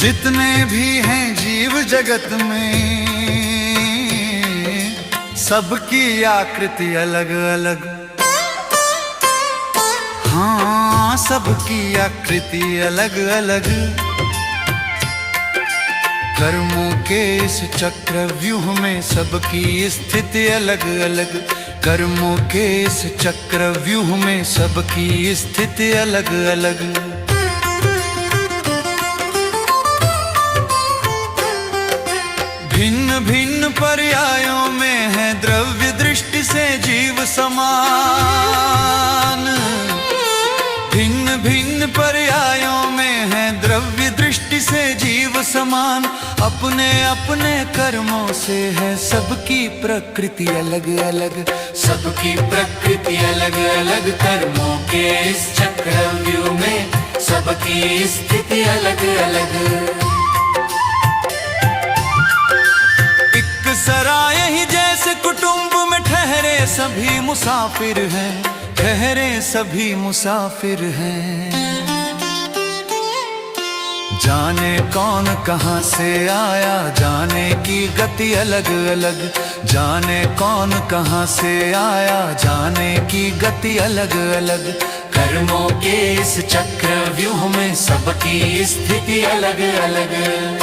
जितने भी हैं जीव जगत में, सबकी आकृति अलग अलग। हाँ, सबकी आकृति अलग अलग। कर्मों के इस चक्रव्यूह में सबकी स्थिति अलग अलग। कर्मों के इस चक्रव्यूह में सबकी स्थिति अलग अलग। भिन्न भिन्न पर्यायों में है द्रव्य दृष्टि से जीव समान। भिन्न भिन्न पर्यायों में है द्रव्य दृष्टि से जीव समान। अपने अपने कर्मों से है सबकी प्रकृति अलग अलग। सबकी प्रकृति अलग अलग। कर्मों के इस चक्रव्यूह में सबकी स्थिति अलग अलग। एक सराय ही जैसे कुटुंब में ठहरे सभी मुसाफिर हैं। ठहरे सभी मुसाफिर हैं। जाने कौन कहां से आया, जाने की गति अलग अलग। जाने कौन कहां से आया, जाने की गति अलग अलग। कर्मों के इस चक्रव्यूह में सबकी स्थिति अलग अलग।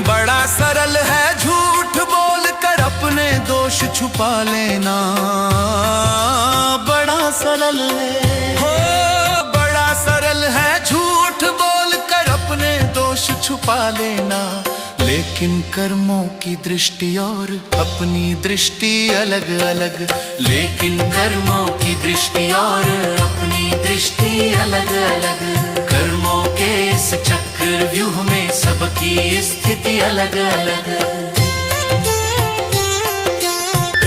बड़ा सरल है झूठ बोलकर अपने दोष छुपा लेना। बड़ा सरल है हो, बड़ा सरल है झूठ बोलकर अपने दोष छुपा लेना। लेकिन कर्मों की दृष्टि और अपनी दृष्टि अलग अलग। लेकिन कर्मों की दृष्टि और अपनी दृष्टि अलग अलग। कर्मों के इस चक्रव्यूह में सबकी स्थिति अलग अलग।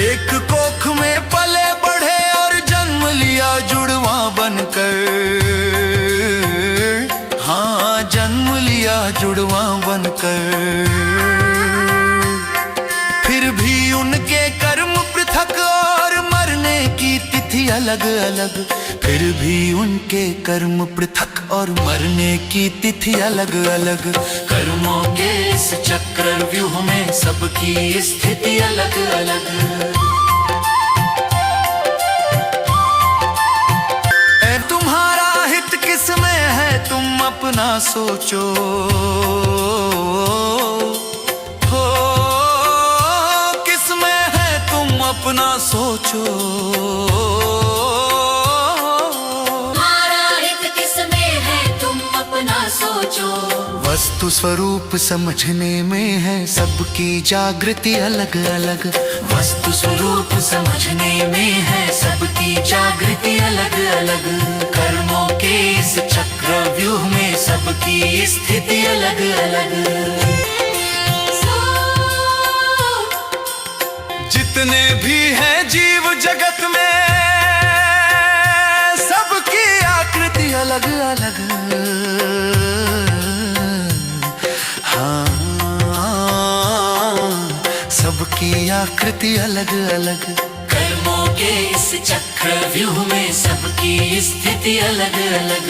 एक कोख में पले बढ़े और जन्म लिया जुड़वा बनकर। हाँ, जन्म लिया जुड़वा बनकर। फिर भी उनके कर्म पृथक और मरने की तिथि अलग अलग। फिर भी उनके कर्म पृथक और मरने की तिथि अलग अलग। कर्मों के इस चक्रव्यूह में सबकी स्थिति अलग अलग। तुम्हारा हित किसमें है तुम अपना सोचो। हो, किसमें है तुम अपना सोचो। वस्तु स्वरूप समझने में है सबकी जागृति अलग अलग। वस्तु स्वरूप समझने में है सबकी जागृति अलग अलग। कर्मों के इस चक्रव्यूह में सबकी स्थिति अलग अलग। जितने भी हैं जीव जगत में सबकी आकृति अलग अलग। सबकी आकृति अलग अलग। कर्मों के इस चक्रव्यूह में सबकी स्थिति अलग अलग।